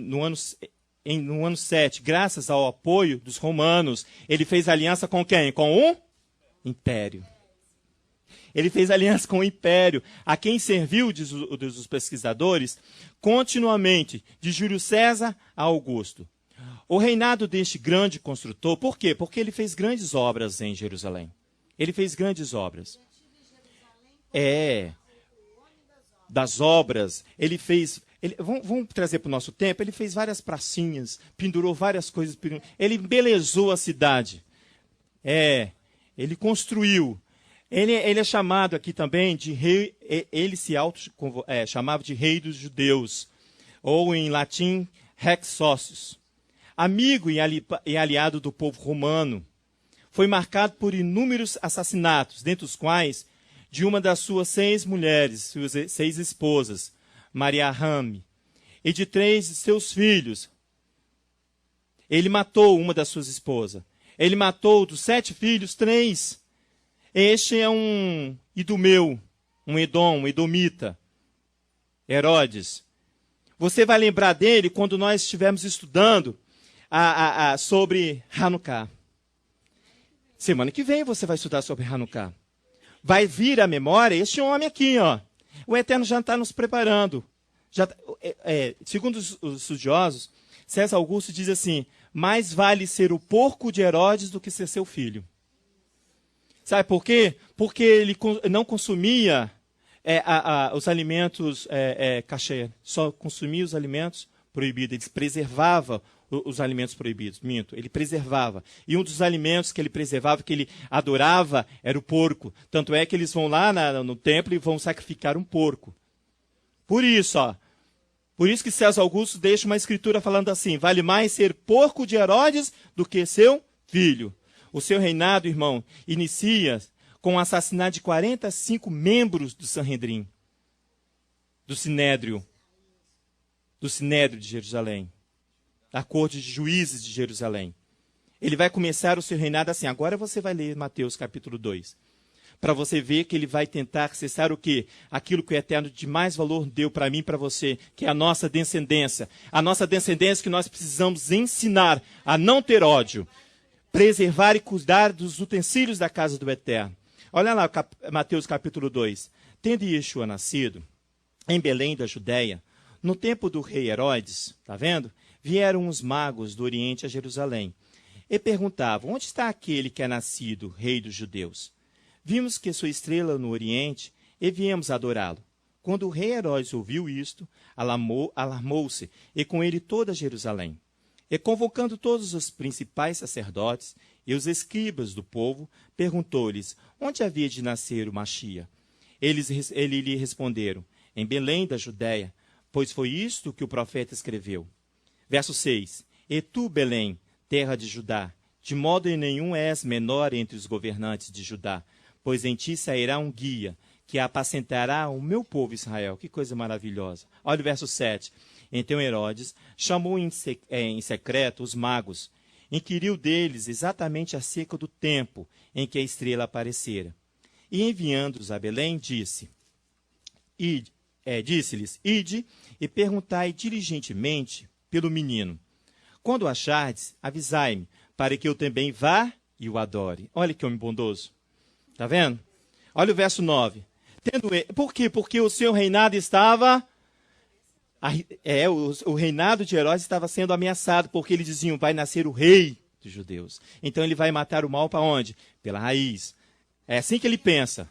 no ano 7, graças ao apoio dos romanos. Ele fez aliança com quem? Com o império. Ele fez aliança com o império, a quem serviu, diz os pesquisadores, continuamente, de Júlio César a Augusto. O reinado deste grande construtor, por quê? Porque ele fez grandes obras em Jerusalém. Ele fez grandes obras. Das obras, ele fez... Vamos trazer para o nosso tempo, ele fez várias pracinhas, pendurou várias coisas, ele embelezou a cidade. Ele construiu. Ele é chamado aqui também de rei, ele se chamava de rei dos judeus, ou em latim, Rex Socius. Amigo e aliado do povo romano, foi marcado por inúmeros assassinatos, dentre os quais de uma das suas 6 mulheres, suas 6 esposas, Mariahame, e de 3 de seus filhos. Ele matou uma das suas esposas. Ele matou dos 7 filhos 3. Este é um idumeu, um Edom, um edomita, Herodes. Você vai lembrar dele quando nós estivermos estudando sobre Hanukkah. Semana que vem você vai estudar sobre Hanukkah. Vai vir à memória este homem aqui, ó. O Eterno já está nos preparando. Segundo os estudiosos, César Augusto diz assim: mais vale ser o porco de Herodes do que ser seu filho. Sabe por quê? Porque ele não consumia os alimentos kasher, só consumia os alimentos proibidos. Ele preservava os alimentos proibidos. Minto, ele preservava. E um dos alimentos que ele preservava, que ele adorava, era o porco. Tanto é que eles vão lá no templo e vão sacrificar um porco. Por isso, por isso que César Augusto deixa uma escritura falando assim: vale mais ser porco de Herodes do que seu filho. O seu reinado, irmão, inicia com o assassinato de 45 membros do Sanhedrin, do Sinédrio de Jerusalém, da corte de juízes de Jerusalém. Ele vai começar o seu reinado assim. Agora você vai ler Mateus capítulo 2. Para você ver que ele vai tentar cessar o quê? Aquilo que o Eterno de mais valor deu para mim e para você, que é a nossa descendência. A nossa descendência que nós precisamos ensinar a não ter ódio, preservar e cuidar dos utensílios da casa do Eterno. Olha lá, Mateus capítulo 2. Tendo Yeshua nascido em Belém da Judéia, no tempo do rei Herodes, está vendo? Vieram os magos do Oriente a Jerusalém e perguntavam: onde está aquele que é nascido, rei dos judeus? Vimos que sua estrela no Oriente e viemos adorá-lo. Quando o rei Herodes ouviu isto, alarmou-se, e com ele toda Jerusalém. E convocando todos os principais sacerdotes e os escribas do povo, perguntou-lhes onde havia de nascer o Machia. Eles lhe responderam: em Belém da Judéia, pois foi isto que o profeta escreveu. Verso 6. E tu, Belém, terra de Judá, de modo nenhum és menor entre os governantes de Judá, pois em ti sairá um guia, que apacentará o meu povo Israel. Que coisa maravilhosa. Olha o verso 7. Então Herodes chamou em secreto os magos, inquiriu deles exatamente acerca do tempo em que a estrela aparecera. E enviando-os a Belém, disse-lhes: ide e perguntai diligentemente pelo menino. Quando o achardes, avisai-me, para que eu também vá e o adore. Olha que homem bondoso. Está vendo? Olha o verso 9. Por quê? Porque o seu reinado estava... O reinado de Herodes estava sendo ameaçado, porque eles diziam: vai nascer o rei dos judeus. Então ele vai matar o mal para onde? Pela raiz. É assim que ele pensa.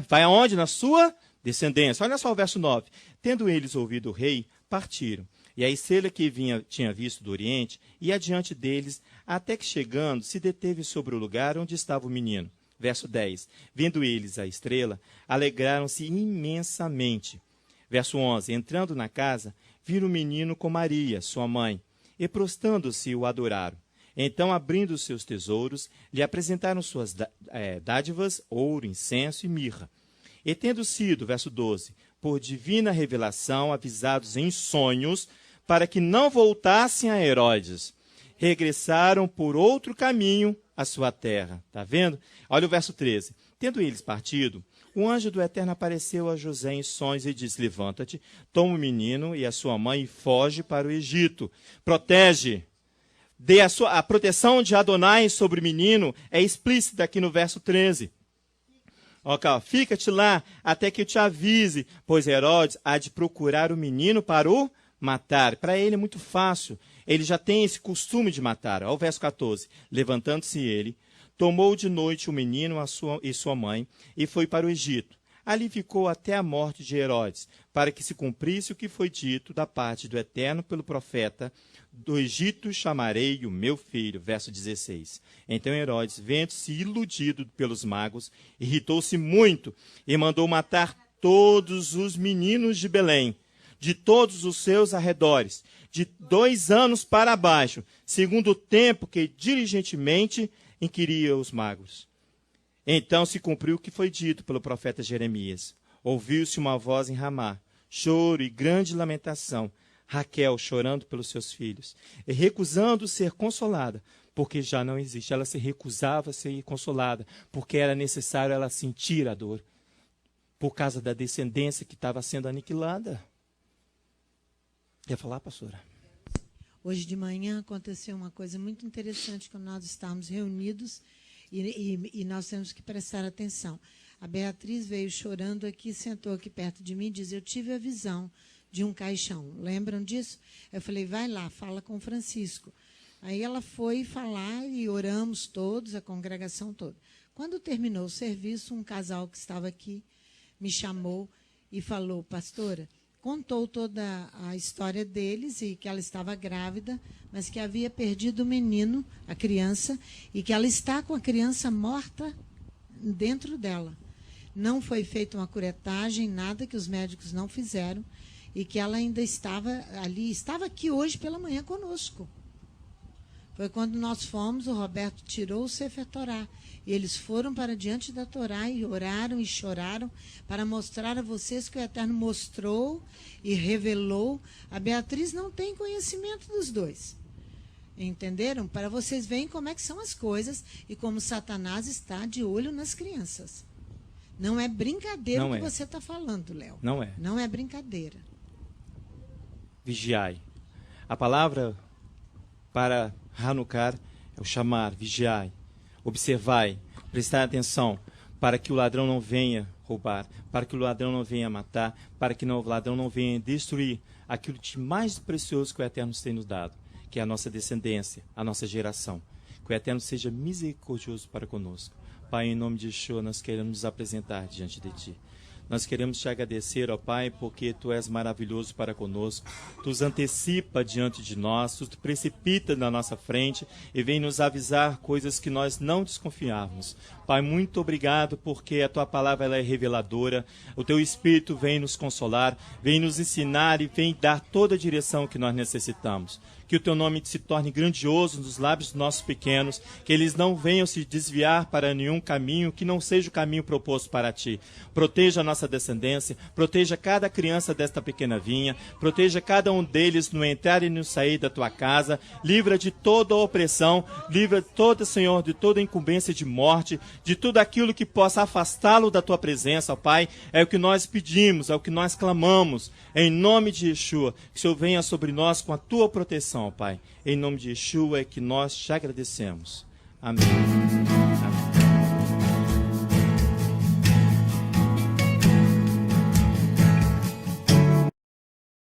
Vai aonde? Na sua descendência. Olha só o verso 9. Tendo eles ouvido o rei, partiram. E a estrela que tinha visto do Oriente ia adiante deles, até que chegando, se deteve sobre o lugar onde estava o menino. Verso 10. Vendo eles a estrela, alegraram-se imensamente. Verso 11. Entrando na casa, viram o menino com Maria, sua mãe, e prostrando-se o adoraram. Então, abrindo os seus tesouros, lhe apresentaram suas dádivas, ouro, incenso e mirra. E tendo sido, verso 12, por divina revelação, avisados em sonhos, para que não voltassem a Herodes, regressaram por outro caminho à sua terra. Está vendo? Olha o verso 13. Tendo eles partido, o anjo do Eterno apareceu a José em sonhos e disse: levanta-te, toma o menino e a sua mãe e foge para o Egito. Protege. A proteção de Adonai sobre o menino é explícita aqui no verso 13. Fica-te lá até que eu te avise, pois Herodes há de procurar o menino para o matar. Para ele é muito fácil. Ele já tem esse costume de matar. Olha o verso 14. Levantando-se ele, tomou de noite o menino e sua mãe e foi para o Egito. Ali ficou até a morte de Herodes, para que se cumprisse o que foi dito da parte do Eterno pelo profeta: do Egito chamarei o meu filho. Verso 16. Então Herodes, vendo-se iludido pelos magos, irritou-se muito e mandou matar todos os meninos de Belém, de todos os seus arredores, de 2 anos para baixo, segundo o tempo que diligentemente inquiria os magos. Então se cumpriu o que foi dito pelo profeta Jeremias. Ouviu-se uma voz em Ramá, choro e grande lamentação. Raquel chorando pelos seus filhos e recusando ser consolada, porque já não existe. Ela se recusava a ser consolada, porque era necessário ela sentir a dor, por causa da descendência que estava sendo aniquilada. Quer falar, pastora?
Hoje de manhã aconteceu uma coisa muito interessante quando nós estávamos reunidos e nós temos que prestar atenção. A Beatriz veio chorando aqui, sentou aqui perto de mim e disse: eu tive a visão de um caixão. Lembram disso? Eu falei: vai lá, fala com o Francisco. Aí ela foi falar e oramos todos, a congregação toda. Quando terminou o serviço, um casal que estava aqui me chamou e falou: pastora, contou toda a história deles e que ela estava grávida, mas que havia perdido o menino, a criança, e que ela está com a criança morta dentro dela. Não foi feita uma curetagem, nada, que os médicos não fizeram, e que ela ainda estava ali, estava aqui hoje pela manhã conosco. Foi quando nós fomos, o Roberto tirou o Sefer Torá, e eles foram para diante da Torá e oraram e choraram para mostrar a vocês que o Eterno mostrou e revelou. A Beatriz não tem conhecimento dos dois. Entenderam? Para vocês verem como é que são as coisas e como Satanás está de olho nas crianças. Não é brincadeira o que você está falando, Léo.
Não é.
Não é brincadeira.
Vigiai. A palavra para Hanukkah é o chamar, vigiai, observai, prestai atenção, para que o ladrão não venha roubar, para que o ladrão não venha matar, para que o ladrão não venha destruir aquilo de mais precioso que o Eterno tem nos dado, que é a nossa descendência, a nossa geração. Que o Eterno seja misericordioso para conosco. Pai, em nome de Yeshua, nós queremos nos apresentar diante de Ti. Nós queremos te agradecer, ó Pai, porque Tu és maravilhoso para conosco. Tu os antecipa diante de nós, Tu precipita na nossa frente e vem nos avisar coisas que nós não desconfiávamos. Pai, muito obrigado, porque a Tua palavra ela é reveladora. O Teu Espírito vem nos consolar, vem nos ensinar e vem dar toda a direção que nós necessitamos. Que o Teu nome se torne grandioso nos lábios dos nossos pequenos, que eles não venham se desviar para nenhum caminho que não seja o caminho proposto para Ti. Proteja a nossa descendência, proteja cada criança desta pequena vinha, proteja cada um deles no entrar e no sair da Tua casa, livra de toda a opressão, livra toda, Senhor, de toda a incumbência de morte, de tudo aquilo que possa afastá-lo da Tua presença, ó Pai. É o que nós pedimos, é o que nós clamamos, em nome de Yeshua, que o Senhor venha sobre nós com a Tua proteção, ó Pai. Em nome de Yeshua é que nós te agradecemos. Amém. Amém.